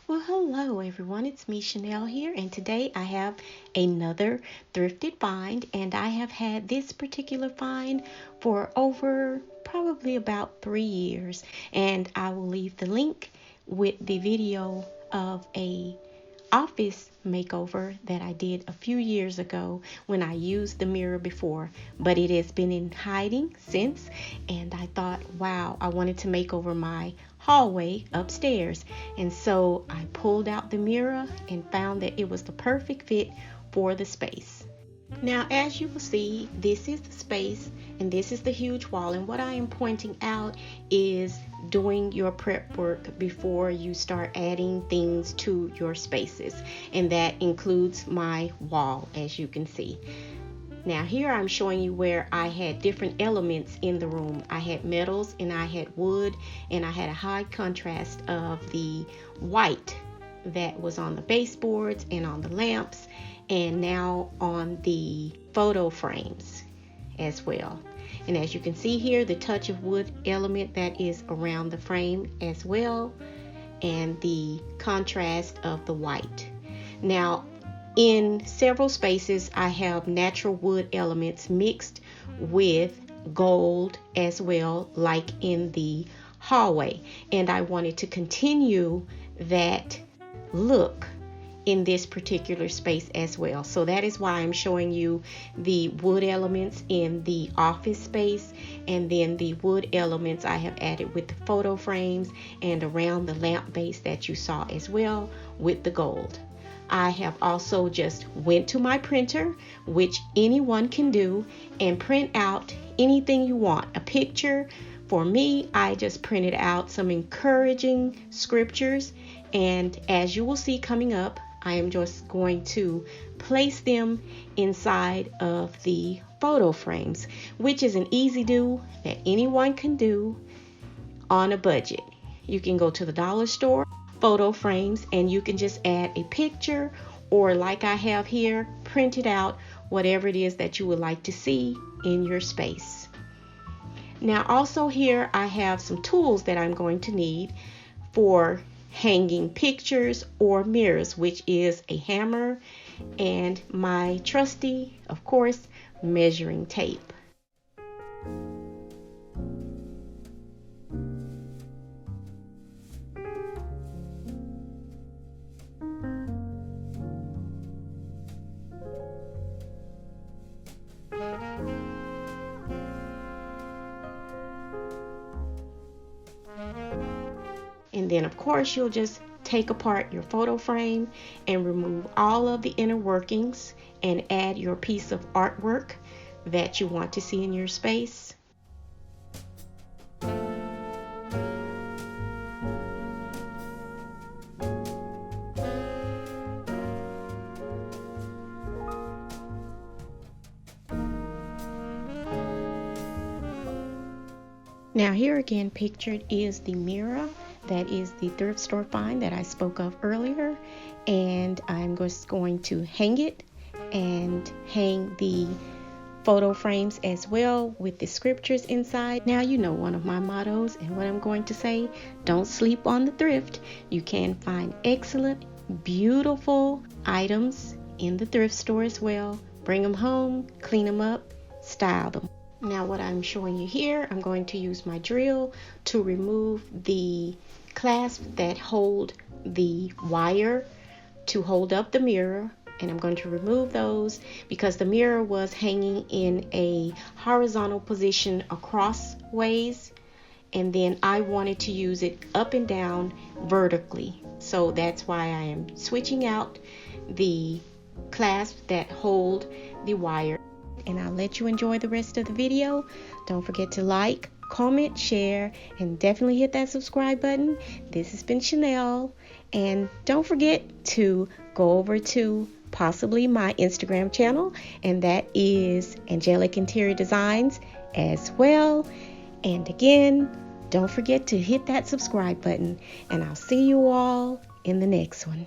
Well, hello everyone, it's me Chanel here, and today I have another thrifted find, and I have had this particular find for over probably about 3 years, and I will leave the link with the video of a office makeover that I did a few years ago when I used the mirror before, but it has been in hiding since, and I thought, wow, I wanted to make over my hallway upstairs, and so I pulled out the mirror and found that it was the perfect fit for the space. Now, as you will see, this is the space and this is the huge wall, and what I am pointing out is doing your prep work before you start adding things to your spaces, and that includes my wall, as you can see. Now here I'm showing you where I had different elements in the room. I had metals and I had wood, and I had a high contrast of the white that was on the baseboards and on the lamps, and now on the photo frames as well. And as you can see here, the touch of wood element that is around the frame as well, and the contrast of the white. Now in several spaces I have natural wood elements mixed with gold as well, like in the hallway, and I wanted to continue that look in this particular space as well. So that is why I'm showing you the wood elements in the office space, and then the wood elements I have added with the photo frames and around the lamp base that you saw as well with the gold. I have also just went to my printer, which anyone can do, and print out anything you want. A picture. For me, I just printed out some encouraging scriptures, and as you will see coming up, I am just going to place them inside of the photo frames, which is an easy do that anyone can do on a budget. You can go to the dollar store, photo frames, and you can just add a picture, or like I have here, print it out, whatever it is that you would like to see in your space. Now also here I have some tools that I'm going to need for hanging pictures or mirrors, which is a hammer and my trusty, of course, measuring tape. And then of course you'll just take apart your photo frame and remove all of the inner workings and add your piece of artwork that you want to see in your space. Now here again pictured is the mirror. That is the thrift store find that I spoke of earlier, and I'm just going to hang it and hang the photo frames as well with the scriptures inside. Now you know one of my mottos and what I'm going to say: don't sleep on the thrift. You can find excellent, beautiful items in the thrift store as well. Bring them home, clean them up, style them. Now what I'm showing you here, I'm going to use my drill to remove the clasps that hold the wire to hold up the mirror, and I'm going to remove those because the mirror was hanging in a horizontal position across ways, and then I wanted to use it up and down vertically. So that's why I am switching out the clasps that hold the wire. And I'll let you enjoy the rest of the video. Don't forget to like, comment, share, and definitely hit that subscribe button. This has been Chanel, and don't forget to go over to possibly my Instagram channel, and that is Angelic Interior Designs as well. And again, don't forget to hit that subscribe button, and I'll see you all in the next one.